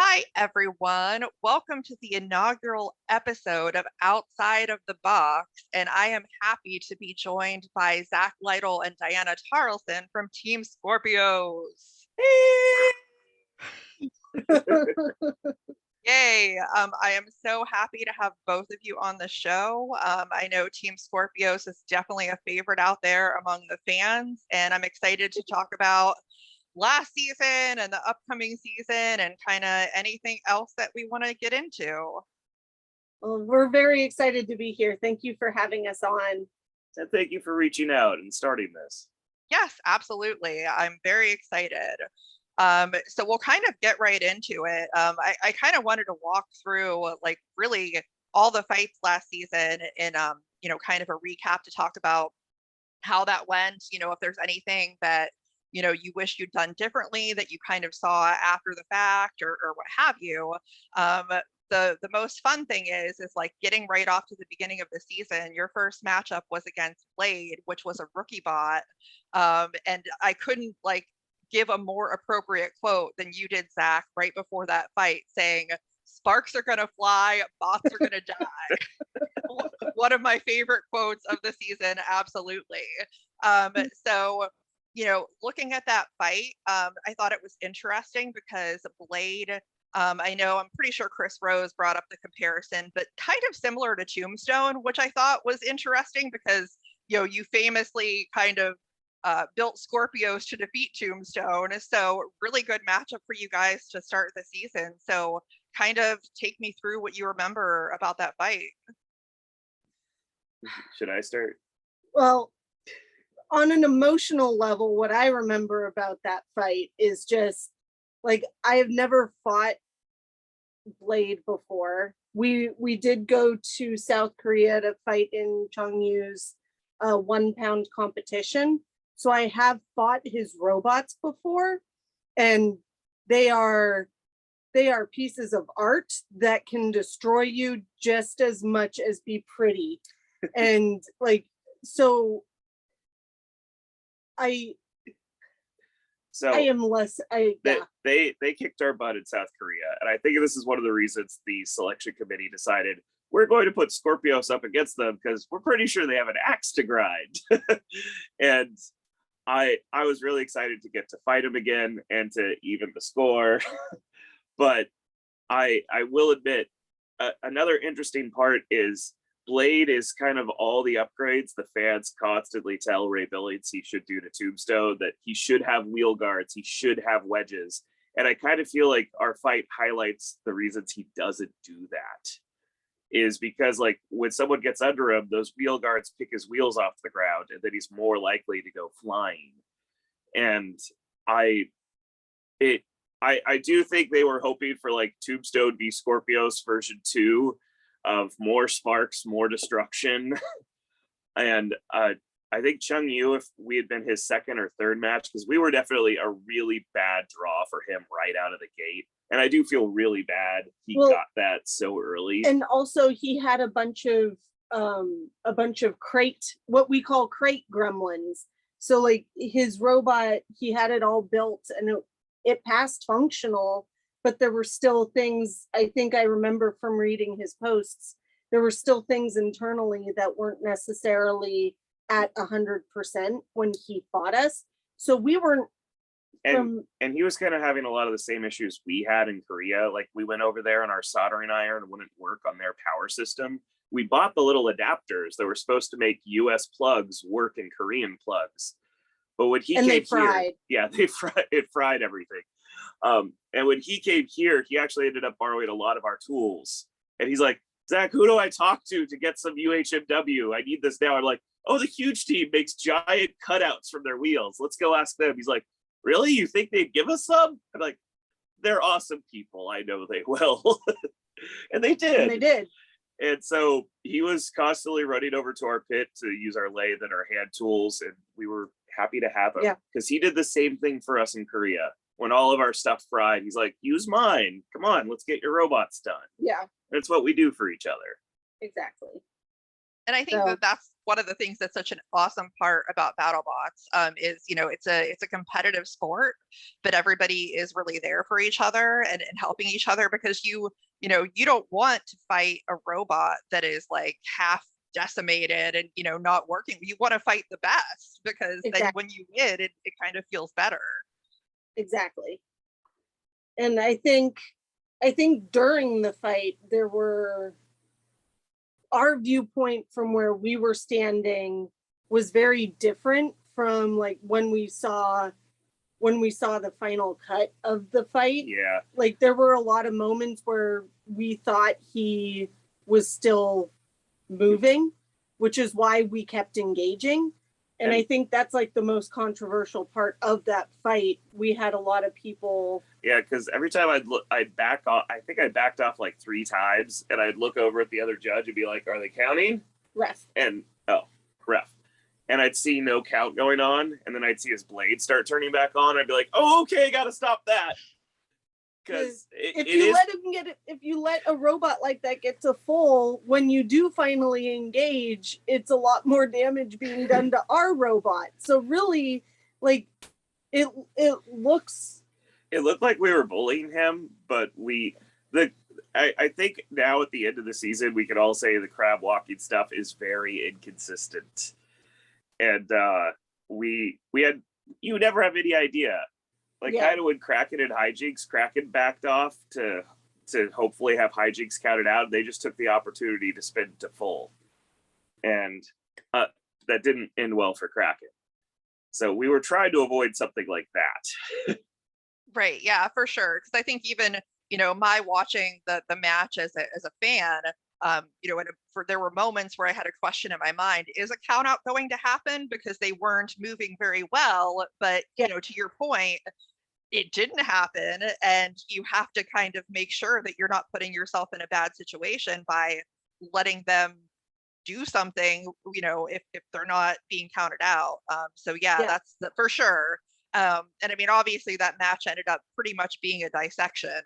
Hi, everyone. Welcome to the inaugural episode of Outside of the Box. And I am happy to be joined by Zach Lytle and Diana Tarleson from Team Skorpios. Yay. I am so happy to have both of you on the show. I know Team Skorpios is definitely a favorite out there among the fans, and I'm excited to talk about last season and the upcoming season and kind of anything else that we want to get into. Well, we're very excited to be here. Thank you for having us on. And thank you for reaching out and starting this. Yes, absolutely. I'm very excited. So we'll kind of get right into it. I kind of wanted to walk through like really all the fights last season in kind of a recap to talk about how that went, if there's anything that you wish you'd done differently that you kind of saw after the fact or what have you. The most fun thing is like getting right off to the beginning of the season. Your first matchup was against Blade, which was a rookie bot. And I couldn't like give a more appropriate quote than you did, Zach, right before that fight, saying, "Sparks are gonna fly, bots are gonna die." One of my favorite quotes of the season, absolutely. So looking at that fight, I thought it was interesting because Blade, I'm pretty sure Chris Rose brought up the comparison, but kind of similar to Tombstone, which I thought was interesting because, you famously kind of built Skorpios to defeat Tombstone. So really good matchup for you guys to start the season. So kind of take me through what you remember about that fight. Should I start? Well, on an emotional level, what I remember about that fight is just like I have never fought Blade before. We did go to South Korea to fight in Chongyu's 1 pound competition. So I have fought his robots before, and they are pieces of art that can destroy you just as much as be pretty. And like so I am less. They kicked our butt in South Korea, and I think this is one of the reasons the selection committee decided we're going to put Skorpios up against them because we're pretty sure they have an axe to grind. And I was really excited to get to fight him again and to even the score. But I will admit another interesting part is Blade is kind of all the upgrades the fans constantly tell Ray Billings he should do to Tombstone, that he should have wheel guards, he should have wedges. And I kind of feel like our fight highlights the reasons he doesn't do that. Is because like when someone gets under him, those wheel guards pick his wheels off the ground and then he's more likely to go flying. And I do think they were hoping for like Tombstone v Skorpios version 2 of more sparks, more destruction. And I think Chungyu, if we had been his second or third match, because we were definitely a really bad draw for him right out of the gate. And I do feel really bad he got that so early. And also he had a bunch of crate, what we call crate gremlins. So like his robot, he had it all built and it passed functional, but there were still things, I think I remember from reading his posts, there were still things internally that weren't necessarily at 100% when he fought us. So we weren't. And he was kind of having a lot of the same issues we had in Korea. Like we went over there and our soldering iron wouldn't work on their power system. We bought the little adapters that were supposed to make US plugs work in Korean plugs. But when he came here, it fried everything. And when he came here, he actually ended up borrowing a lot of our tools. And he's like, "Zach, who do I talk to get some UHMW? I need this now." I'm like, "Oh, the huge team makes giant cutouts from their wheels. Let's go ask them." He's like, "Really? You think they'd give us some?" I'm like, "They're awesome people. I know they will." And they did. And they did. And so he was constantly running over to our pit to use our lathe and our hand tools. And we were happy to have him because he did the same thing for us in Korea. When all of our stuff fried, he's like, "Use mine. Come on, let's get your robots done." Yeah. That's what we do for each other. Exactly. And I think So- that that's one of the things that's such an awesome part about BattleBots, is, you know, it's a competitive sport, but everybody is really there for each other and helping each other, because you know, you don't want to fight a robot that is like half decimated and, you know, not working. You want to fight the best, because then Exactly. when you win, it kind of feels better. Exactly. And I think during the fight, there were, our viewpoint from where we were standing was very different from like when we saw the final cut of the fight. Yeah. Like there were a lot of moments where we thought he was still moving, which is why we kept engaging. And I think that's like the most controversial part of that fight. We had a lot of people. Yeah, because every time I'd back off. I think I backed off like 3 times, and I'd look over at the other judge and be like, "Are they counting?" Ref. And ref. And I'd see no count going on, and then I'd see his blade start turning back on. I'd be like, "Oh, okay, gotta stop that." Because if you let a robot like that get to full, when you do finally engage, it's a lot more damage being done to our robot. So really, like, it looks. It looked like we were bullying him, but I think now at the end of the season, we could all say the crab walking stuff is very inconsistent. And we had, you never have any idea. Like, kind of when Kraken and Hijinks, Kraken backed off to hopefully have Hijinks counted out. They just took the opportunity to spin to full. And that didn't end well for Kraken. So we were trying to avoid something like that. Right. Yeah, for sure. Because I think even, you know, my watching the match as a fan, you know, there were moments where I had a question in my mind: is a count out going to happen? Because they weren't moving very well. But you know, to your point, it didn't happen, and you have to kind of make sure that you're not putting yourself in a bad situation by letting them do something, you know, if they're not being counted out. So yeah, that's for sure. And I mean, obviously that match ended up pretty much being a dissection,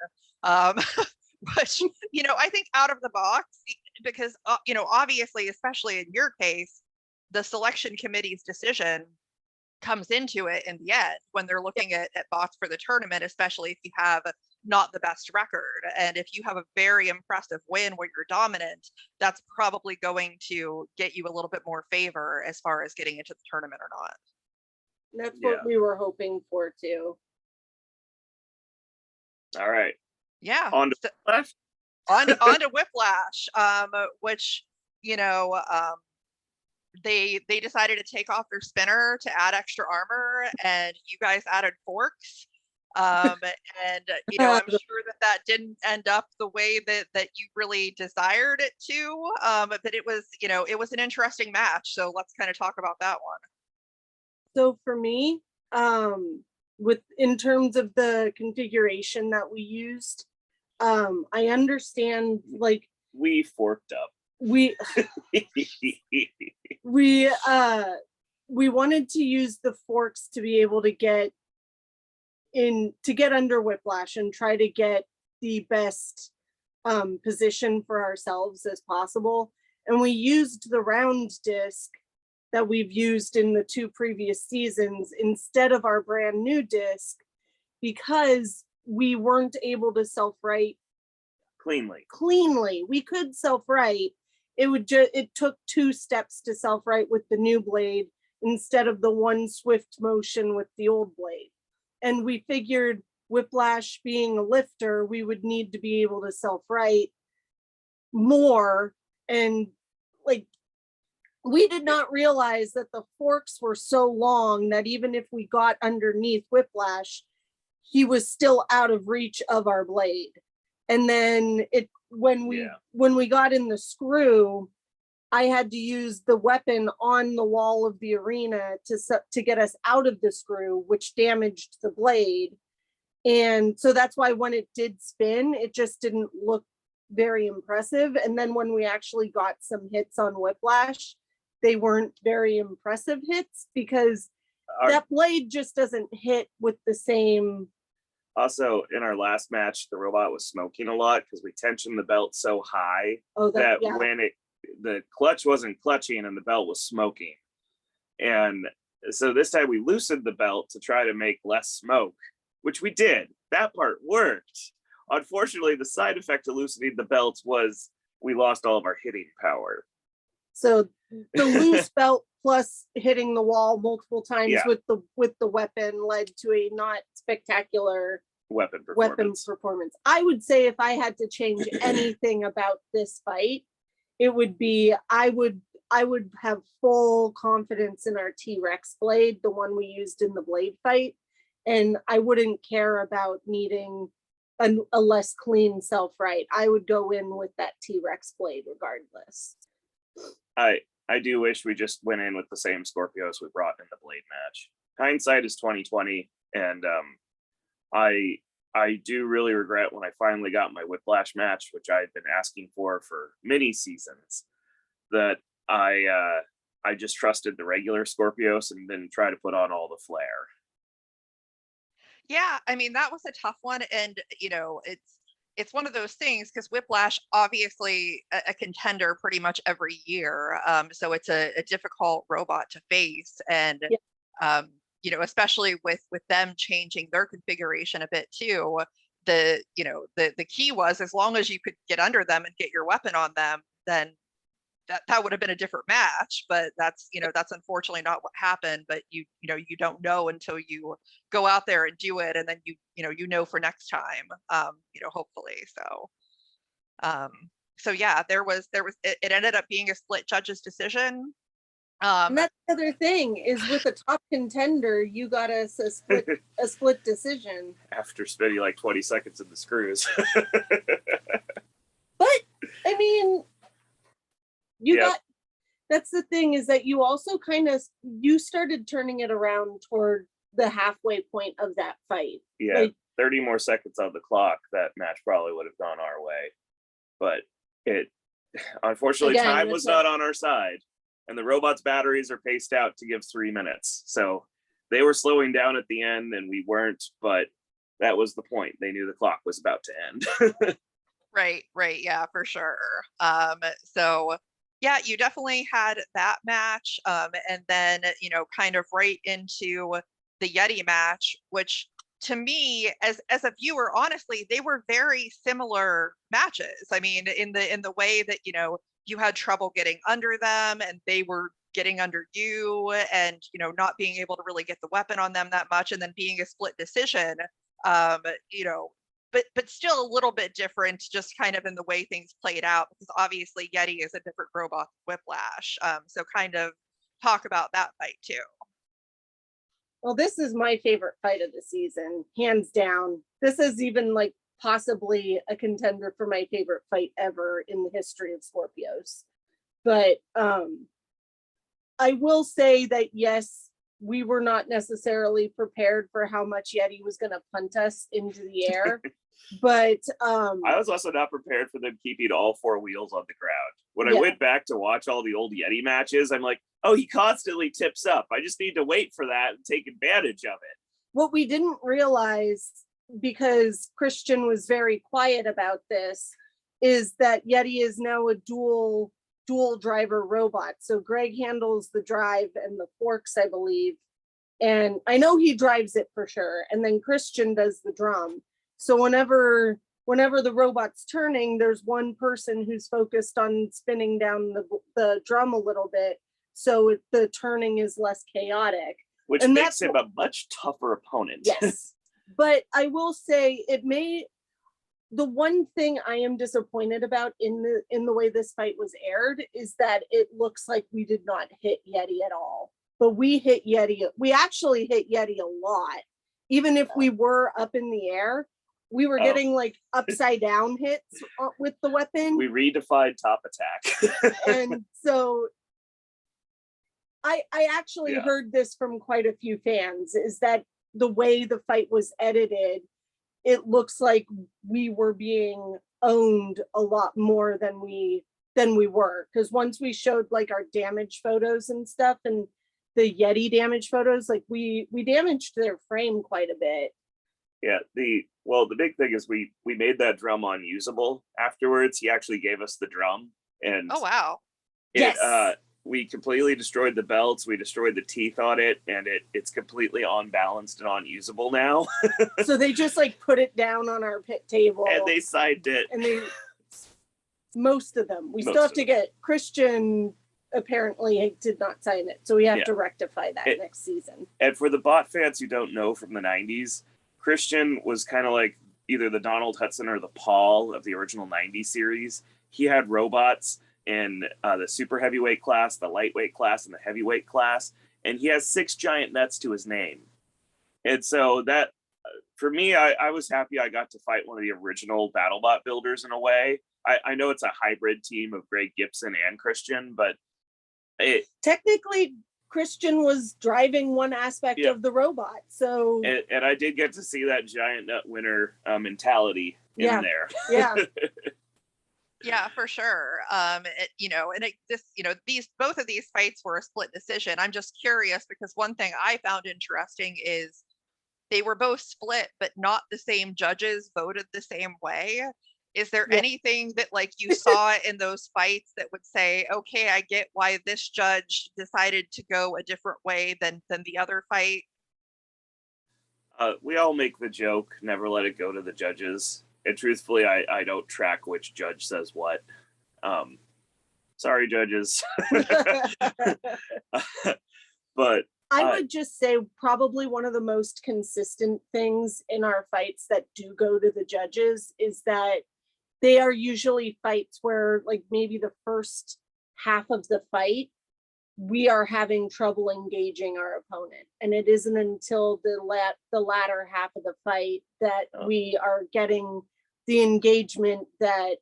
which, you know, I think out of the box, because, you know, obviously, especially in your case, the selection committee's decision comes into it in the end when they're looking at bots for the tournament, especially if you have not the best record. And if you have a very impressive win where you're dominant, that's probably going to get you a little bit more favor as far as getting into the tournament or not. That's what we were hoping for too. All right. Yeah. On to Whiplash. on to Whiplash, which, you know, they decided to take off their spinner to add extra armor, and you guys added forks. And you know, I'm sure that didn't end up the way that you really desired it to. But it was, you know, it was an interesting match. So let's kind of talk about that one. So for me, in terms of the configuration that we used, I understand, like, we forked up. We wanted to use the forks to be able to get under Whiplash and try to get the best position for ourselves as possible. And we used the round disc that we've used in the 2 previous seasons instead of our brand new disc, because we weren't able to self-write cleanly. We could self-write. It took 2 steps to self-write with the new blade instead of the 1 swift motion with the old blade. And we figured, Whiplash being a lifter, we would need to be able to self-write more. And like, we did not realize that the forks were so long that even if we got underneath Whiplash, he was still out of reach of our blade. And then when we got in the screw, I had to use the weapon on the wall of the arena to get us out of the screw, which damaged the blade. And so that's why when it did spin, it just didn't look very impressive. And then when we actually got some hits on Whiplash, they weren't very impressive hits, because that blade just doesn't hit with the same. Also, in our last match, the robot was smoking a lot because we tensioned the belt so high that the clutch wasn't clutching and the belt was smoking. And so this time we loosened the belt to try to make less smoke, which we did. That part worked. Unfortunately, the side effect of loosening the belt was we lost all of our hitting power. So the loose belt plus hitting the wall multiple times with the weapon led to a not spectacular weapon performance. I would say if I had to change anything about this fight, it would be I would have full confidence in our T-Rex blade, the one we used in the blade fight, and I wouldn't care about needing a less clean self-right. I would go in with that T-Rex blade regardless. I do wish we just went in with the same Skorpios we brought in the blade match. Hindsight is 2020, and I do really regret when I finally got my Whiplash match, which I had been asking for many seasons, that I just trusted the regular Skorpios and didn't try to put on all the flair. Yeah, I mean, that was a tough one, and you know, it's one of those things because Whiplash, obviously a contender pretty much every year, so it's a difficult robot to face, and you know, especially with them changing their configuration a bit too. The key was, as long as you could get under them and get your weapon on them, then that would have been a different match, but that's unfortunately not what happened. But you don't know until you go out there and do it, and then you know for next time, hopefully. So yeah, it ended up being a split judges decision. And that's the other thing is, with a top contender, you got us a split decision after spending like 20 seconds in the screws. But I mean, that's the thing, is that you also you started turning it around toward the halfway point of that fight. Yeah, like, 30 more seconds on the clock, that match probably would have gone our way. But unfortunately, time was not on our side. And the robot's batteries are paced out to give 3 minutes. So they were slowing down at the end and we weren't, but that was the point. They knew the clock was about to end. Right. Yeah, for sure. So yeah, you definitely had that match. And then, kind of right into the Yeti match, which to me, as a viewer, honestly, they were very similar matches. I mean, in the way that, you had trouble getting under them and they were getting under you, and not being able to really get the weapon on them that much, and then being a split decision, but still a little bit different, just kind of in the way things played out, because obviously Yeti is a different robot than Whiplash. So kind of talk about that fight too. Well, this is my favorite fight of the season, hands down. This is even like possibly a contender for my favorite fight ever in the history of Skorpios. But I will say that, yes, we were not necessarily prepared for how much Yeti was going to punt us into the air. But I was also not prepared for them keeping all four wheels on the ground. When I went back to watch all the old Yeti matches, I'm like, oh, he constantly tips up. I just need to wait for that and take advantage of it. What we didn't realize, because Christian was very quiet about this, is that Yeti is now a dual driver robot. So Greg handles the drive and the forks, I believe. And I know he drives it for sure. And then Christian does the drum. So whenever the robot's turning, there's one person who's focused on spinning down the drum a little bit, so the turning is less chaotic. Which makes him a much tougher opponent. Yes. But I will say, the one thing I am disappointed about in the way this fight was aired is that it looks like we did not hit Yeti at all. But we hit Yeti. We actually hit Yeti a lot. Even if we were up in the air, we were getting like upside down hits with the weapon. We redefined top attack. And so I actually heard this from quite a few fans, is that the way the fight was edited, it looks like we were being owned a lot more than we were. Because once we showed like our damage photos and stuff, and the Yeti damage photos, like we damaged their frame quite a bit. Yeah, the big thing is we made that drum unusable afterwards. He actually gave us the drum, and oh wow, Yes. We completely destroyed the belts. We destroyed the teeth on it, and it's completely unbalanced and unusable now. So they just like put it down on our pit table, and they signed it. and they most of them. We Most still have of to them. get Christian. Apparently, did not sign it, so we have Yeah. to rectify that next season. And for the bot fans who don't know from the 90s, Christian was kind of like either the Donald Hudson or the Paul of the original 90s series. He had robots in the super heavyweight class, the lightweight class, and the heavyweight class. And he has 6 giant nuts to his name. And so that, for me, I was happy I got to fight one of the original BattleBot builders in a way. I know it's a hybrid team of Greg Gibson and Christian, but technically Christian was driving one aspect of the robot, so and I did get to see that giant nut winner mentality in there. Yeah, for sure. Both of these fights were a split decision. I'm just curious because one thing I found interesting is they were both split, but not the same judges voted the same way. Is there anything that like you saw in those fights that would say, okay, I get why this judge decided to go a different way than the other fight? We all make the joke, never let it go to the judges. And truthfully, I don't track which judge says what. Sorry, judges. But I would just say probably one of the most consistent things in our fights that do go to the judges is that they are usually fights where like maybe the first half of the fight, we are having trouble engaging our opponent. And it isn't until the latter half of the fight that we are getting the engagement that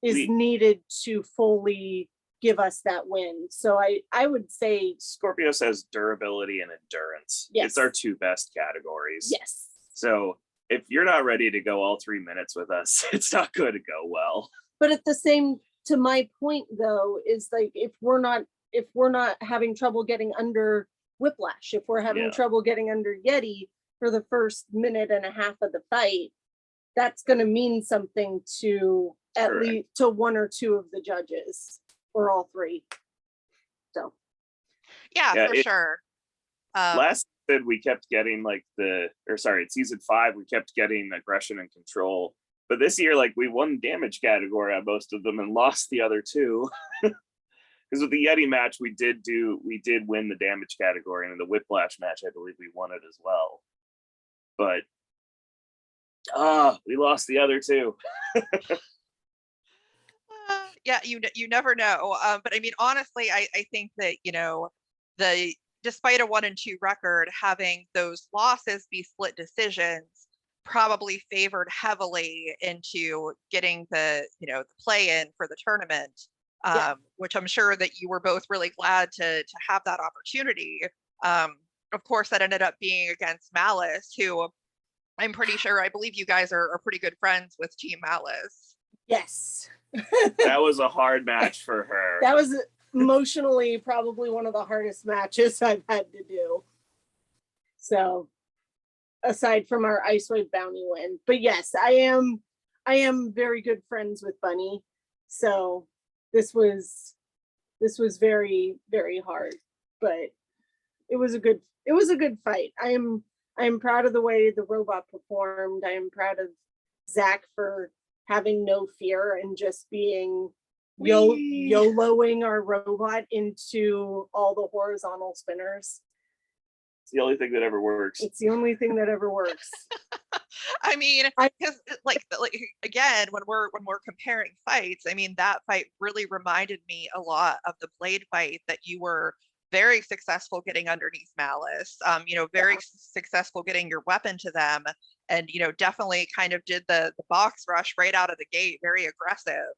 is needed to fully give us that win. So I would say Skorpios has durability and endurance. Yes. It's our 2 best categories. Yes. So if you're not ready to go all 3 minutes with us, it's not going to go well. But at the same, to my point though, is like if we're not having trouble getting under Whiplash, if we're having trouble getting under Yeti for the first minute and a half of the fight, that's going to mean something to at least to 1 or 2 of the judges, or all 3. So for sure. Last season we kept getting like in season 5 we kept getting aggression and control, but this year like we won damage category on most of them and lost the other 2. Because with the Yeti match we did win the damage category, and in the Whiplash match I believe we won it as well, but we lost the other 2. You never know. But I mean, honestly, I think that, despite a 1-2 record, having those losses be split decisions probably favored heavily into getting the play in for the tournament, which I'm sure that you were both really glad to have that opportunity. Of course, that ended up being against Malice, who I'm pretty sure, I believe you guys are pretty good friends with Team Malice. Yes. That was a hard match for her. That was emotionally probably one of the hardest matches I've had to do. So aside from our Ice Wave Bounty win. But yes, I am very good friends with Bunny. So this was very, very hard. But it was a good fight. I am proud of the way the robot performed. I am proud of Zach for having no fear and just being YOLOing our robot into all the horizontal spinners. It's the only thing that ever works. It's the only thing that ever works. I mean, because like again, when we're comparing fights, I mean, that fight really reminded me a lot of the Blade fight that you were very successful getting underneath Malice, very successful getting your weapon to them, and definitely kind of did the box rush right out of the gate, very aggressive,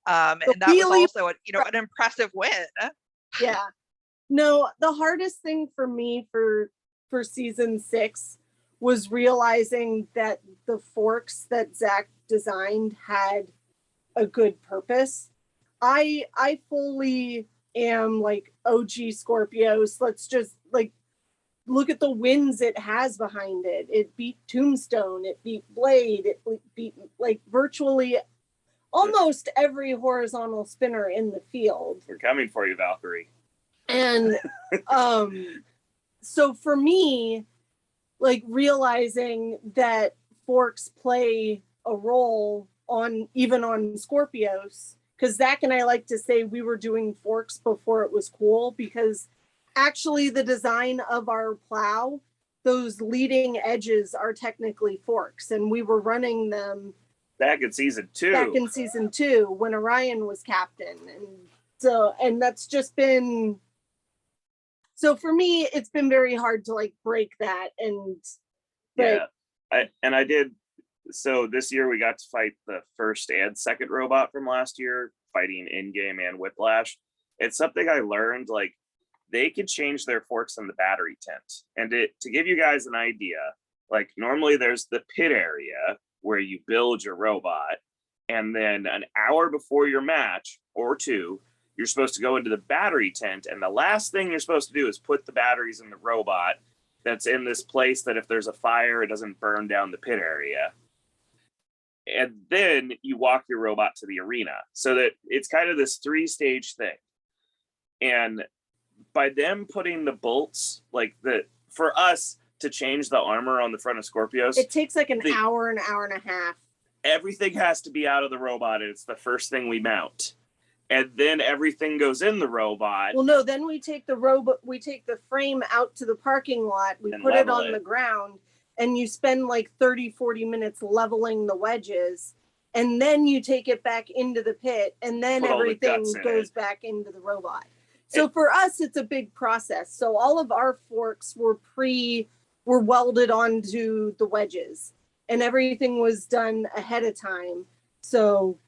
and that was also an impressive win. Yeah, no, the hardest thing for me for season 6 was realizing that the forks that Zach designed had a good purpose. I fully am like OG Skorpios. Let's just like look at the wins it has behind it. It beat Tombstone, it beat Blade, it beat like virtually almost every horizontal spinner in the field. We're coming for you, Valkyrie. And so for me, like realizing that forks play a role on even on Skorpios, because Zach and I like to say we were doing forks before it was cool, because actually the design of our plow, those leading edges are technically forks, and we were running them back in season 2 when Orion was captain. And that's just been, so for me it's been very hard to like break that. And I did. So this year we got to fight the first and second robot from last year, fighting in-game and Whiplash. It's something I learned, like they can change their forks in the battery tent. And to give you guys an idea, like normally there's the pit area where you build your robot, and then an hour before your match or two, you're supposed to go into the battery tent, and the last thing you're supposed to do is put the batteries in the robot that's in this place that if there's a fire, it doesn't burn down the pit area. And then you walk your robot to the arena, so that it's kind of this 3-stage thing. And by them putting the bolts, like for us to change the armor on the front of Skorpios, it takes like an hour and a half. Everything has to be out of the robot, and it's the first thing we mount. And then everything goes in the robot. Well, no, then we take the frame out to the parking lot, we put it on the ground, and you spend like 30-40 minutes leveling the wedges, and then you take it back into the pit, and then everything goes back into the robot. So for us, it's a big process. So all of our forks were welded onto the wedges, and everything was done ahead of time. So,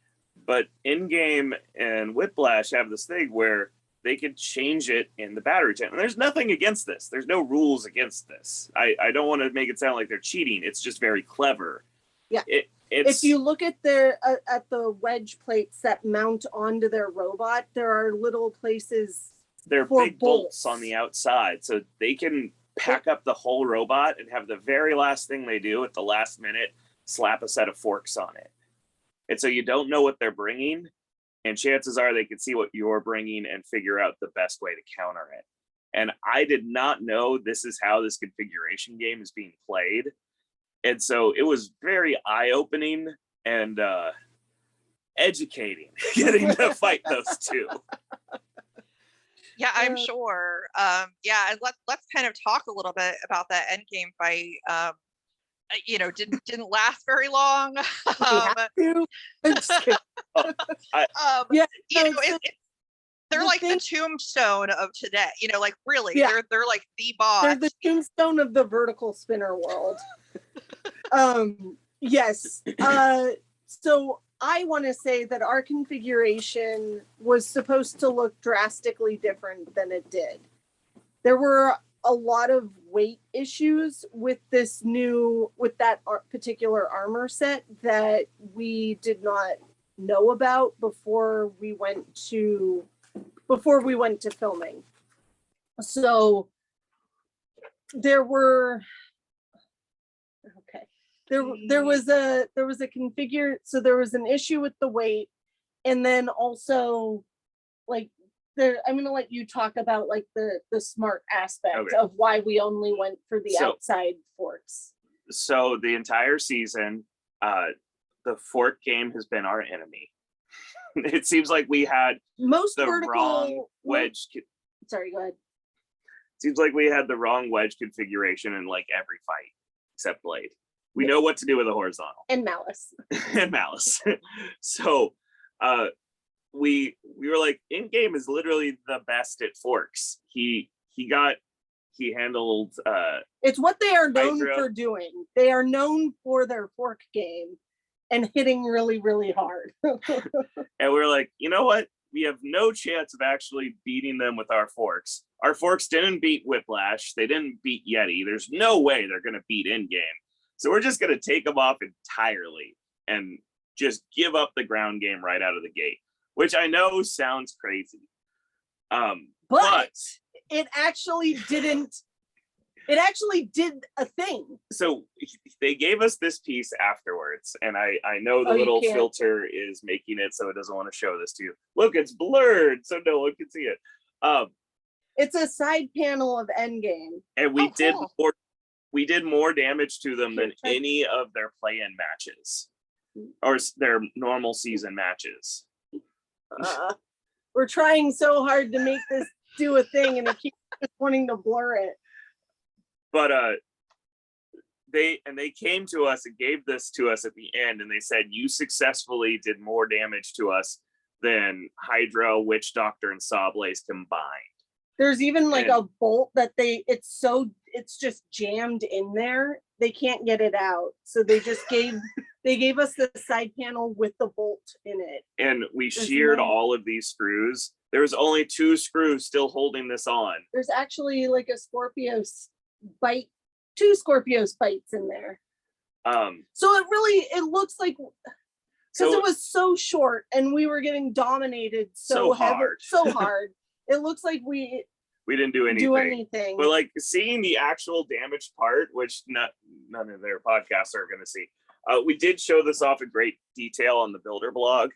but in-game and Whiplash have this thing where they can change it in the battery tent. And there's nothing against this. There's no rules against this. I don't want to make it sound like they're cheating. It's just very clever. Yeah. If you look at the wedge plates that mount onto their robot, there are little places. They're big bolts on the outside, so they can pack up the whole robot and have the very last thing they do at the last minute slap a set of forks on it. And so you don't know what they're bringing, and chances are they can see what you're bringing and figure out the best way to counter it. And I did not know this is how this configuration game is being played. And so it was very eye-opening and educating getting to fight those two. Yeah, I'm sure. And let's kind of talk a little bit about that end game fight. Didn't last very long. They're like the tombstone of today. Like really, they're like the boss. They're the tombstone of the vertical spinner world. Yes. So I want to say that our configuration was supposed to look drastically different than it did. There were a lot of weight issues with that particular armor set that we did not know about before we went to filming. So there was an issue with the weight, and then also like I'm gonna let you talk about like the smart aspect of why we only went for the outside forks. So the entire season, the fork game has been our enemy. It seems like we had wrong wedge. Sorry, go ahead. Seems like we had the wrong wedge configuration in like every fight except Blade. We know what to do with a horizontal. And Malice. And Malice. So we were like, in-game is literally the best at forks. He handled it's what they are known for doing. They are known for their fork game and hitting really, really hard. And we're like, you know what? We have no chance of actually beating them with our forks. Our forks didn't beat Whiplash. They didn't beat Yeti. There's no way they're going to beat in-game. So we're just going to take them off entirely and just give up the ground game right out of the gate, which I know sounds crazy. But it actually didn't. It actually did a thing. So they gave us this piece afterwards, and I know the little filter is making it so it doesn't want to show this to you. Look, it's blurred, so no one can see it. It's a side panel of Endgame, and we did more damage to them than any of their play-in matches or their normal season matches. We're trying so hard to make this do a thing, and it keeps just wanting to blur it. But they came to us and gave this to us at the end, and they said, you successfully did more damage to us than Hydra, Witch Doctor, and Sawblaze combined. There's even like a bolt that it's just jammed in there. They can't get it out. So they gave us the side panel with the bolt in it. And we sheared all of these screws. There was only 2 screws still holding this on. There's actually like a Skorpios bite, 2 Skorpios bites in there. So it looks like, because it was so short and we were getting dominated so hard. It looks like we didn't do anything. But like seeing the actual damage part, which none of their podcasts are going to see. We did show this off in great detail on the Builder blog.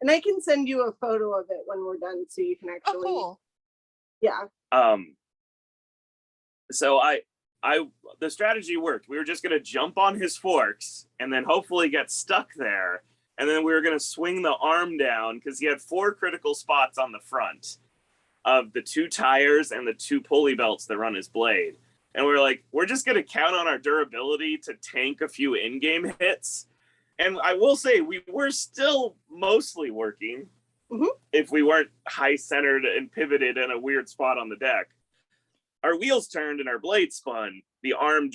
And I can send you a photo of it when we're done, so you can actually. Oh, cool. Yeah. So the strategy worked. We were just going to jump on his forks and then hopefully get stuck there. And then we were going to swing the arm down because he had 4 critical spots on the front of the 2 tires and the 2 pulley belts that run his blade. And we were like, we're just going to count on our durability to tank a few in-game hits. And I will say, we were still mostly working if we weren't high-centered and pivoted in a weird spot on the deck. Our wheels turned and our blade spun. The arm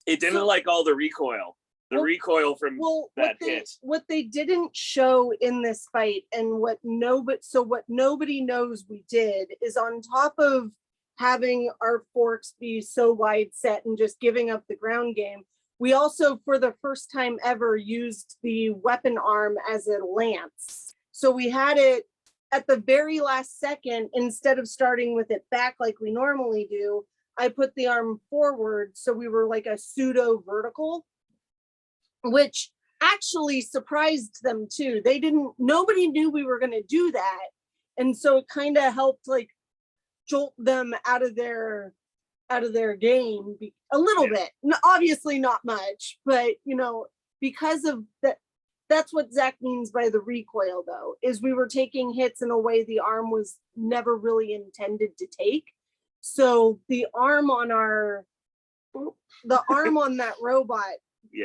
it didn't like all the recoil. Recoil from that hit. What they didn't show in this fight, and what nobody knows we did, is on top of having our forks be so wide set and just giving up the ground game, we also, for the first time ever, used the weapon arm as a lance. So we had it at the very last second, instead of starting with it back like we normally do, I put the arm forward, so we were like a pseudo vertical, which actually surprised them too. Nobody knew we were going to do that. And so it kind of helped like jolt them out of their game a little bit. Obviously not much, but because of that, that's what Zach means by the recoil though, is we were taking hits in a way the arm was never really intended to take. So the arm on that robot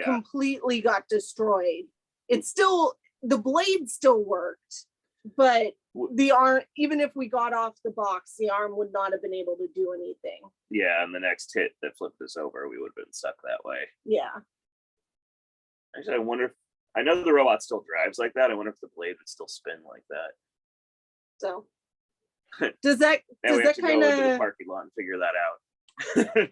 completely got destroyed. The blade still worked, but the arm, even if we got off the box, the arm would not have been able to do anything. Yeah, and the next hit that flipped us over, we would have been stuck that way. Yeah. Actually, I know the robot still drives like that. I wonder if the blade would still spin like that. So does that kind of go into the parking lot and figure that out.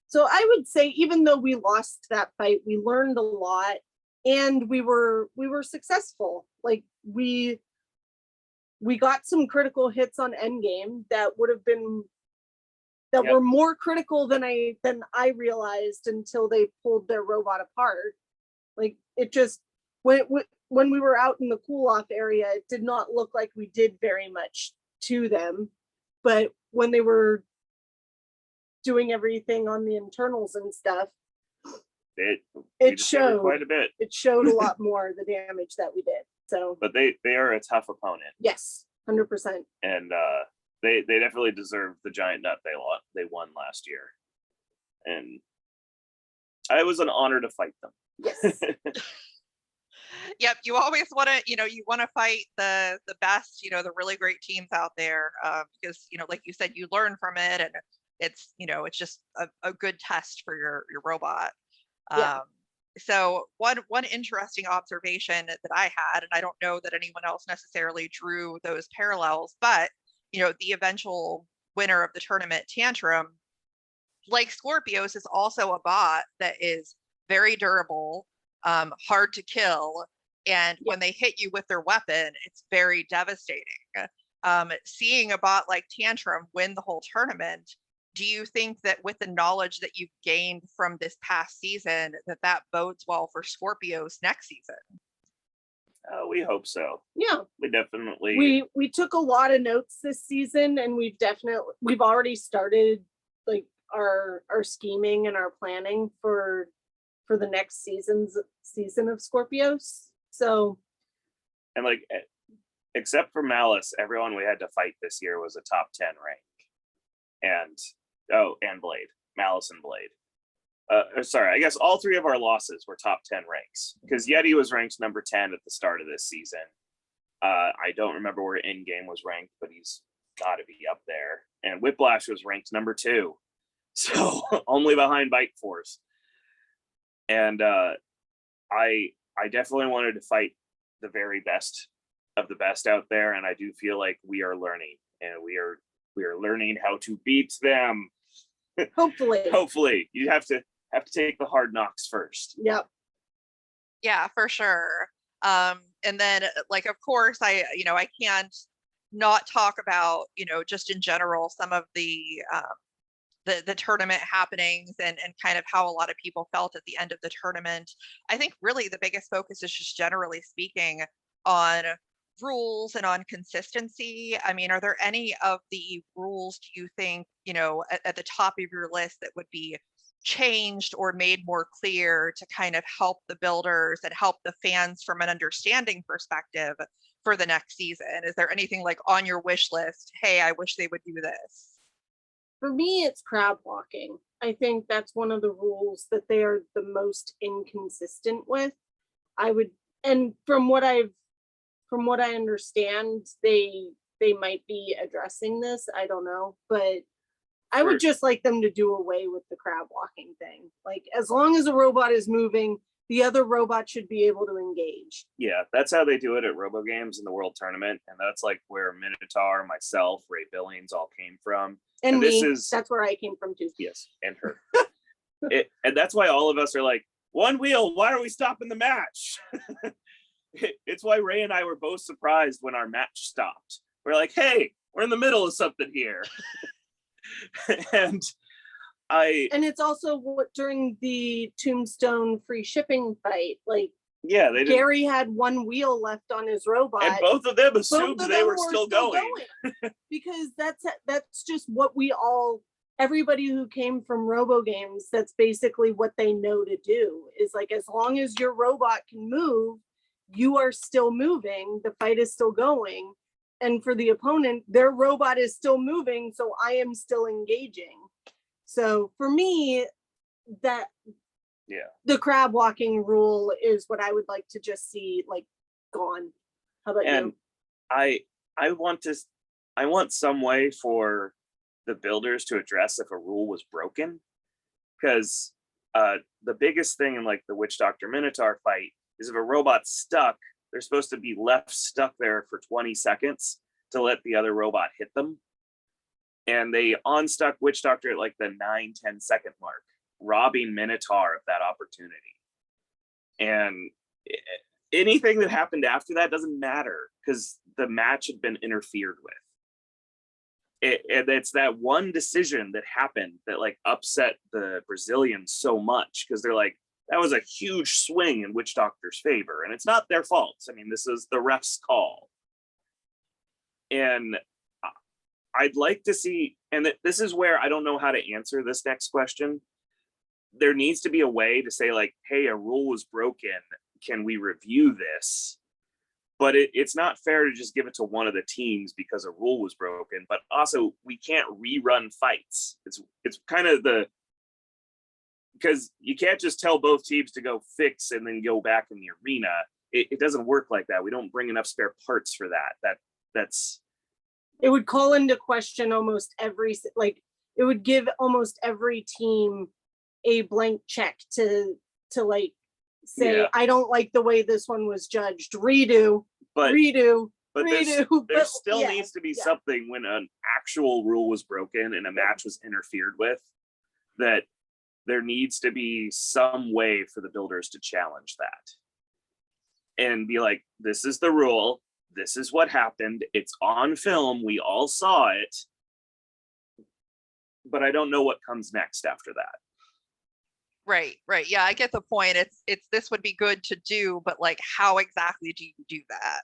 So I would say, even though we lost that fight, we learned a lot, and we were successful. Like we got some critical hits on endgame that would have been were more critical than I realized until they pulled their robot apart. Like it just when we were out in the cool off area, it did not look like we did very much to them, but when they were doing everything on the internals and stuff, it showed quite a bit. It showed a lot more the damage that we did. So, but they are a tough opponent. Yes, 100%. And they definitely deserve the giant nut they won last year, and it was an honor to fight them. Yes. Yep, you always want to fight the best, the really great teams out there, because like you said, you learn from it, and it's just a good test for your robot. Yeah. So one interesting observation that I had, and I don't know that anyone else necessarily drew those parallels, but the eventual winner of the tournament, Tantrum, like Skorpios, is also a bot that is very durable, hard to kill, and when they hit you with their weapon, it's very devastating. seeing a bot like Tantrum win the whole tournament, do you think that with the knowledge that you've gained from this past season, that bodes well for Skorpios next season? We hope so. Yeah, We definitely. We took a lot of notes this season, and we've already started like our scheming and our planning for the next season of Skorpios. So, And like, except for Malice, everyone we had to fight this year was a top 10 rank. And Blade, Malice and Blade. Sorry, I guess all three of our losses were top 10 ranks, because Yeti was ranked number 10 at the start of this season. I don't remember where in-game was ranked, but he's got to be up there. And Whiplash was ranked number 2, so only behind Bite Force. And I definitely wanted to fight the very best of the best out there, and I do feel like we are learning, and we are learning how to beat them. Hopefully, you have to take the hard knocks first. Yep. Yeah, for sure. And then, like, of course, I can't not talk about, just in general, some of the tournament happenings and kind of how a lot of people felt at the end of the tournament. I think really the biggest focus is just generally speaking on rules and on consistency. I mean, are there any of the rules, do you think, at the top of your list that would be changed or made more clear to kind of help the builders and help the fans from an understanding perspective for the next season? Is there anything like on your wish list? Hey, I wish they would do this. For me, it's crab walking. I think that's one of the rules that they are the most inconsistent with. And from what I understand, they might be addressing this. I don't know, but I would just like them to do away with the crab walking thing. Like, as long as a robot is moving, the other robot should be able to engage. Yeah, that's how they do it at Robo Games in the World Tournament, and that's like where Minotaur, myself, Ray Billings all came from. And that's where I came from too. Yes, and her. And that's why all of us are like, one wheel, why are we stopping the match? It's why Ray and I were both surprised when our match stopped. We're like, hey, we're in the middle of something here. And it's also what during the Tombstone free shipping fight, like, yeah, Gary had one wheel left on his robot, and both of them assumed they were still going. Because that's just what everybody who came from Robo Games, that's basically what they know to do, is like, as long as your robot can move, you are still moving, the fight is still going. And for the opponent, their robot is still moving, so I am still engaging. So for me, the crab walking rule is what I would like to just see, like, gone. How about you? I want some way for the builders to address if a rule was broken, because the biggest thing in like the Witch Doctor Minotaur fight is if a robot's stuck, they're supposed to be left stuck there for 20 seconds to let the other robot hit them. And they unstuck Witch Doctor at like the 9-10 second mark, robbing Minotaur of that opportunity. And anything that happened after that doesn't matter, because the match had been interfered with. It's that one decision that happened that like upset the Brazilians so much, because they're like, that was a huge swing in Witch Doctor's favor, and it's not their fault. I mean, this is the ref's call. And I'd like to see, and this is where I don't know how to answer this next question. There needs to be a way to say like, hey, a rule was broken. Can we review this? But it's not fair to just give it to one of the teams because a rule was broken. But also, we can't rerun fights. It's kind of because you can't just tell both teams to go fix and then go back in the arena. It doesn't work like that. We don't bring enough spare parts for that. That's it would call into question almost every, like, it would give almost every team a blank check to like say, I don't like the way this one was judged. Redo. But redo. There still needs to be something when an actual rule was broken and a match was interfered with, that there needs to be some way for the builders to challenge that and be like, this is the rule. this is what happened. It's on film. We all saw it. But I don't know what comes next after that. Right. Yeah, I get the point. It's this would be good to do, but like, how exactly do you do that?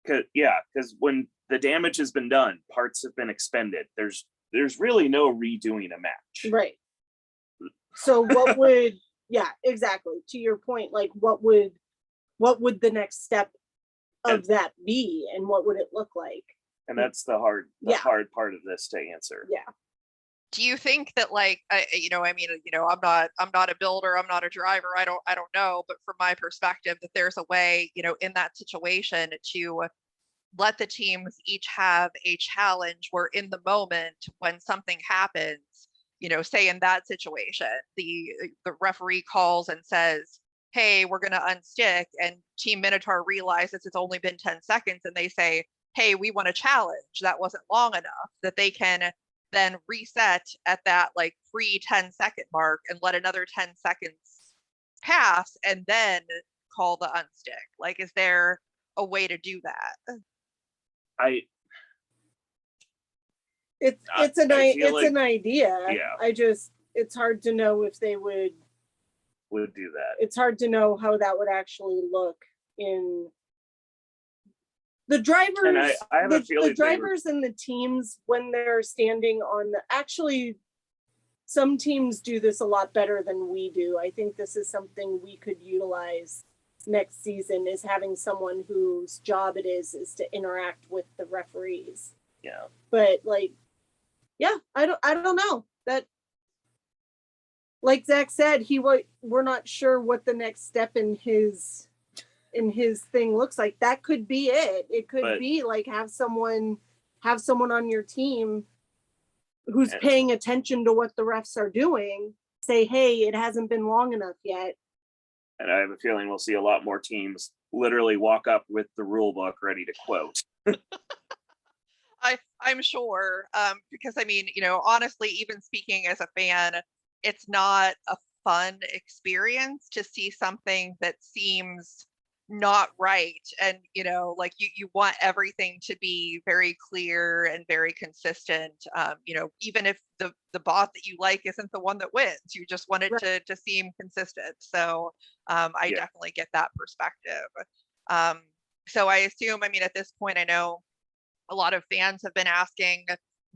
Because when the damage has been done, parts have been expended. There's really no redoing a match. Right. So what would, yeah, exactly. To your point, like what would the next step of that be, and what would it look like? And that's the hard part of this to answer. Yeah. Do you think that like, I'm not a builder, I'm not a driver, I don't know, but from my perspective, that there's a way, in that situation to let the teams each have a challenge where in the moment when something happens, say in that situation, the referee calls and says, hey, we're going to unstick, and Team Minotaur realizes it's only been 10 seconds and they say, hey, we want a challenge, that wasn't long enough, that they can then reset at that like pre 10-second mark and let another 10 seconds pass and then call the unstick. Like, is there a way to do that? It's an idea. Yeah. It's hard to know if they would do that. It's hard to know how that would actually look in the drivers. And I have a feeling the drivers and the teams when they're standing on actually some teams do this a lot better than we do. I think this is something we could utilize next season, is having someone whose job it is to interact with the referees. Yeah. But like, yeah, I don't know. That, like Zach said, we're not sure what the next step in his thing looks like. That could be it. It could be like have someone on your team who's paying attention to what the refs are doing, say, hey, it hasn't been long enough yet. And I have a feeling we'll see a lot more teams literally walk up with the rule book ready to quote. I'm sure, because I mean, honestly, even speaking as a fan, it's not a fun experience to see something that seems not right. And, like you want everything to be very clear and very consistent. Even if the bot that you like isn't the one that wins, you just want it to seem consistent. So I definitely get that perspective. So I assume, at this point, I know a lot of fans have been asking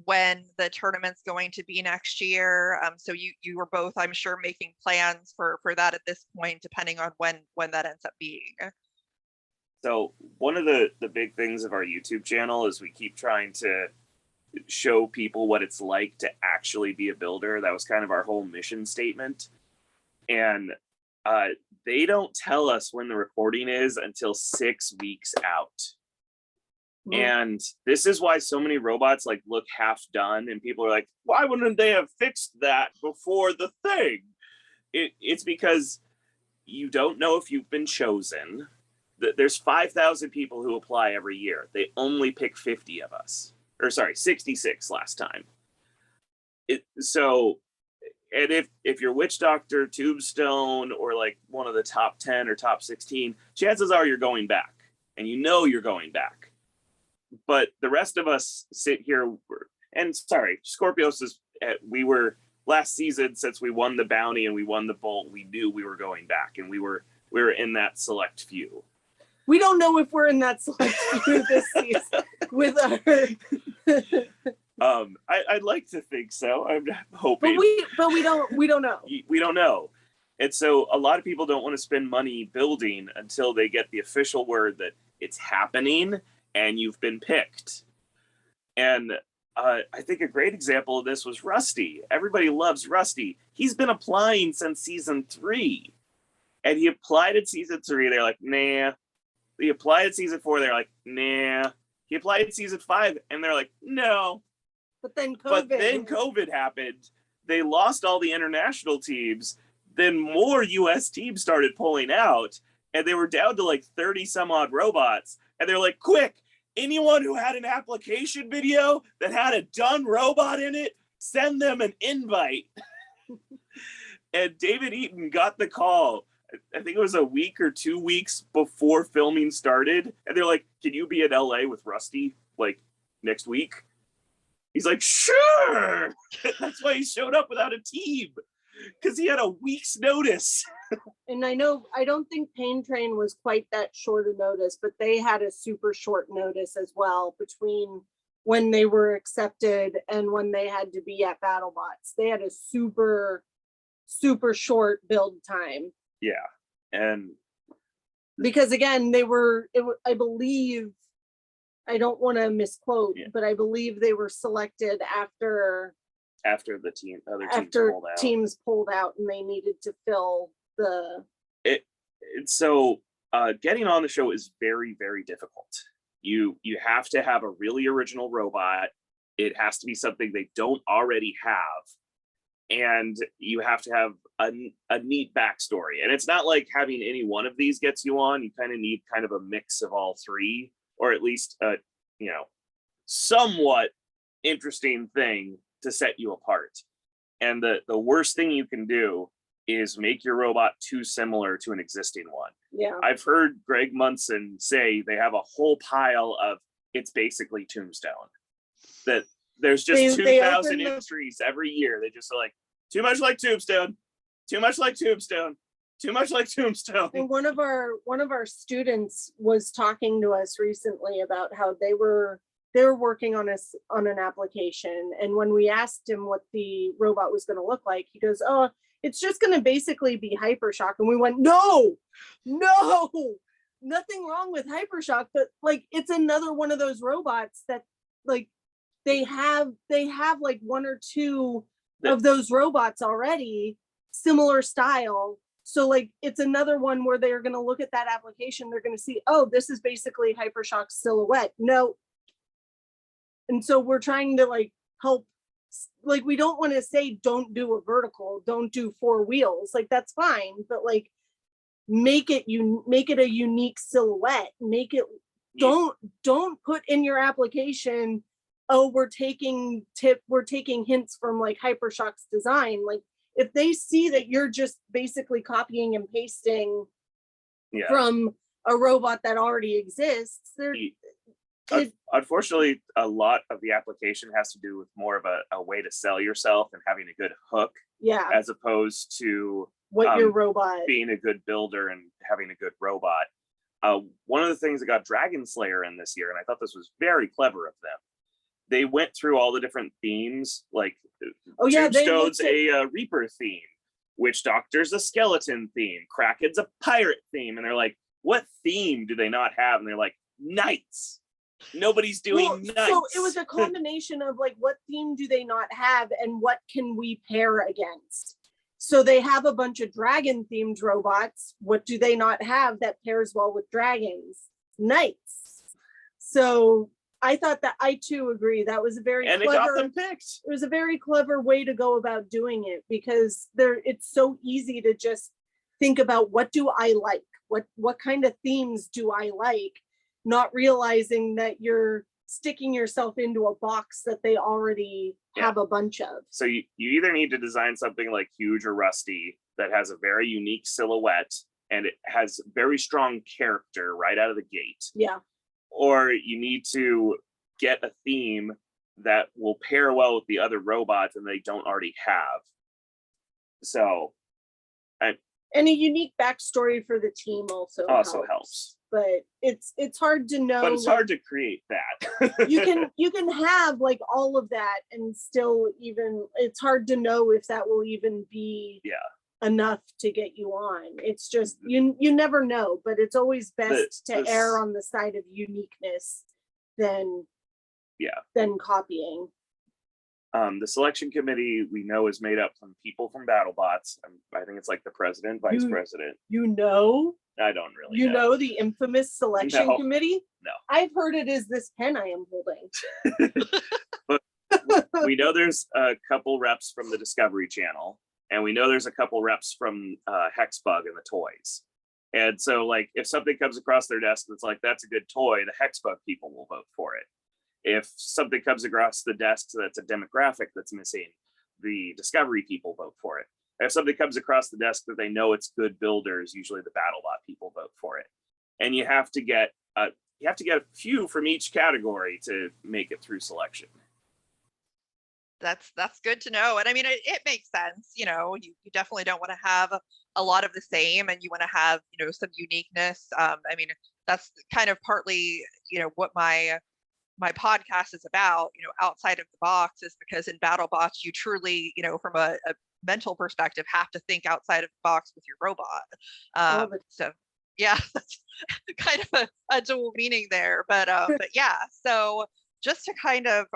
when the tournament's going to be next year. So you were both, I'm sure, making plans for that at this point, depending on when that ends up being. So one of the big things of our YouTube channel is we keep trying to show people what it's like to actually be a builder. That was kind of our whole mission statement. And they don't tell us when the recording is until 6 weeks out. And this is why so many robots like look half done, and people are like, why wouldn't they have fixed that before the thing? It's because you don't know if you've been chosen. There's 5,000 people who apply every year. They only pick 50 of us. Or sorry, 66 last time. And if you're Witch Doctor, Tombstone, or like one of the top 10 or top 16, chances are you're going back. And you're going back. But the rest of us sit here, and sorry, Skorpios we were last season, since we won the bounty and we won the bolt, we knew we were going back, and we were in that select few. We don't know if we're in that select few this season with our. I'd like to think so. I'm hoping, but we don't know. We don't know, and so a lot of people don't want to spend money building until they get the official word that it's happening and you've been picked. And I think a great example of this was Rusty. Everybody loves Rusty. He's been applying since season 3. And he applied in season 3. They're like, nah. He applied in season 4. They're like, nah. He applied in season 5. And they're like, no. But then COVID happened. They lost all the international teams. Then more US teams started pulling out. And they were down to like 30 some odd robots. And they're like, quick, anyone who had an application video that had a done robot in it, send them an invite. And David Eaton got the call I think it was a week or 2 weeks before filming started, and they're like, "Can you be in LA with Rusty like next week?" He's like, "Sure." That's why he showed up without a team, because he had a week's notice. And I don't think Pain Train was quite that short a notice, but they had a super short notice as well between when they were accepted and when they had to be at BattleBots. They had a super short build time. Yeah, and because again, I believe, I don't want to misquote, but I believe they were selected after the other teams pulled out and they needed to fill the so getting on the show is very, very difficult. You have to have a really original robot. It has to be something they don't already have, and you have to have a neat backstory. And it's not like having any one of these gets you on. You kind of need kind of a mix of all three, or at least a somewhat interesting thing to set you apart. And the worst thing you can do is make your robot too similar to an existing one. Yeah. I've heard Greg Munson say they have a whole pile of, it's basically Tombstone. That there's just 2,000 entries every year. They just are like, too much like Tombstone, too much like Tombstone, too much like Tombstone. And one of our students was talking to us recently about how they were working on an application, and when we asked him what the robot was going to look like, he goes, "Oh, it's just going to basically be Hypershock." And we went, no, nothing wrong with Hypershock, but like it's another one of those robots that like they have like one or two of those robots already, similar style. So like it's another one where they're going to look at that application, they're going to see, oh, this is basically Hypershock's silhouette. No. And so we're trying to like help, like we don't want to say don't do a vertical, don't do 4 wheels, like that's fine, but like make it a unique silhouette. Make it, don't put in your application, oh, we're taking hints from like Hypershock's design. Like if they see that you're just basically copying and pasting from a robot that already exists, unfortunately, a lot of the application has to do with more of a way to sell yourself and having a good hook, as opposed to what your robot being a good builder and having a good robot. One of the things that got Dragon Slayer in this year, and I thought this was very clever of them, they went through all the different themes, like Tombstone's a Reaper theme, Witch Doctor's a skeleton theme, Kraken's a pirate theme, and they're like, what theme do they not have? And they're like, knights. Nobody's doing knights. So it was a combination of like, what theme do they not have and what can we pair against? So they have a bunch of dragon themed robots. What do they not have that pairs well with dragons? Knights. So I thought that, I too agree, that was a very clever, it got them picked. It was a very clever way to go about doing it, because it's so easy to just think about, what do I like? What kind of themes do I like? Not realizing that you're sticking yourself into a box that they already have a bunch of. So you either need to design something like Huge or Rusty that has a very unique silhouette and it has very strong character right out of the gate. Yeah. Or you need to get a theme that will pair well with the other robots and they don't already have. So and a unique backstory for the team also helps. But it's hard to know. But it's hard to create that. you can have like all of that and still, even it's hard to know if that will even be enough to get you on. It's just you never know, but it's always best to err on the side of uniqueness than copying. The selection committee we know is made up from people from BattleBots. I think it's like the president, vice president. I don't really know. The infamous selection committee? No. I've heard it is this pen I am holding. But we know there's a couple reps from the Discovery Channel, and we know there's a couple reps from Hexbug and the toys. And so like if something comes across their desk that's like, that's a good toy, the Hexbug people will vote for it. If something comes across the desk that's a demographic that's missing, the Discovery people vote for it. If something comes across the desk that they know it's good builders, usually the BattleBot people vote for it. And you have to get a few from each category to make it through selection. That's good to know. And I mean, it makes sense. You know, you definitely don't want to have a lot of the same, and you want to have, you know, some uniqueness. I mean, that's kind of partly, you know, what my podcast is about, you know, outside of the box, is because in BattleBots, you truly, you know, from a mental perspective, have to think outside of the box with your robot. So yeah, that's kind of a dual meaning there. But yeah, so just to kind of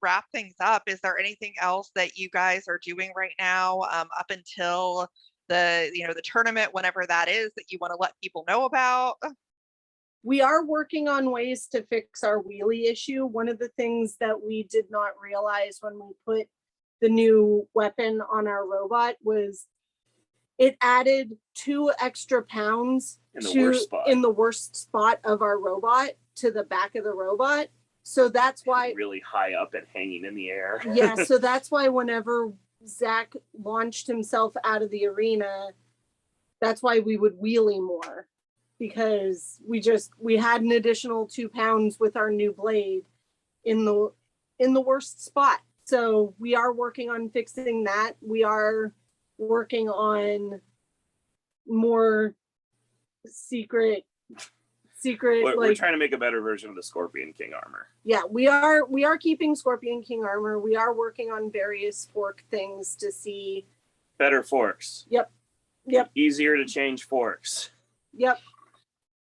wrap things up, is there anything else that you guys are doing right now up until the, you know, the tournament, whenever that is, that you want to let people know about? We are working on ways to fix our wheelie issue. One of the things that we did not realize when we put the new weapon on our robot was it added 2 extra pounds in the worst spot of our robot to the back of the robot. So that's why really high up and hanging in the air. Yeah, so that's why whenever Zach launched himself out of the arena, that's why we would wheelie more, because we had an additional 2 pounds with our new blade in the worst spot. So we are working on fixing that. We are working on more secret we're trying to make a better version of the Scorpion King armor. Yeah, we are keeping Scorpion King armor. We are working on various fork things to see better forks. Yep. Easier to change forks. Yep.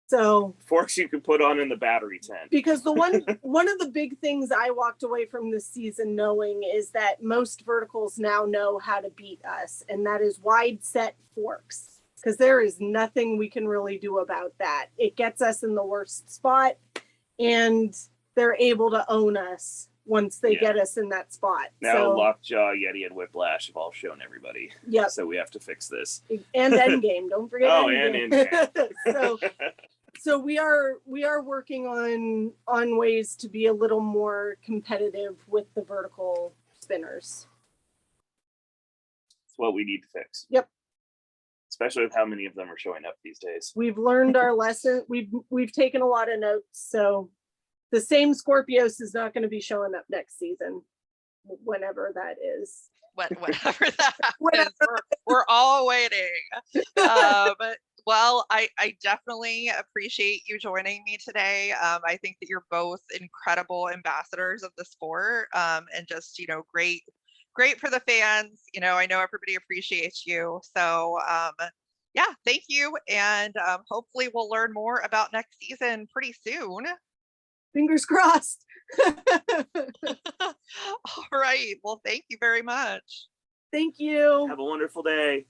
So forks you can put on in the battery tent. Because one of the big things I walked away from this season knowing is that most verticals now know how to beat us, and that is wide set forks. Because there is nothing we can really do about that. It gets us in the worst spot, and they're able to own us once they get us in that spot. Now Lockjaw, Yeti, and Whiplash have all shown everybody. Yeah. So we have to fix this. And Endgame, don't forget. And Endgame. So we are working on ways to be a little more competitive with the vertical spinners. It's what we need to fix. Yep. Especially with how many of them are showing up these days. We've learned our lesson. We've taken a lot of notes. So the same Skorpios is not going to be showing up next season, whenever that is. Whatever that is, we're all waiting. Well, I definitely appreciate you joining me today. I think that you're both incredible ambassadors of the sport, and just, you know, great for the fans. You know, I know everybody appreciates you. So yeah, thank you. And hopefully we'll learn more about next season pretty soon. Fingers crossed. All right. Well, thank you very much. Thank you. Have a wonderful day.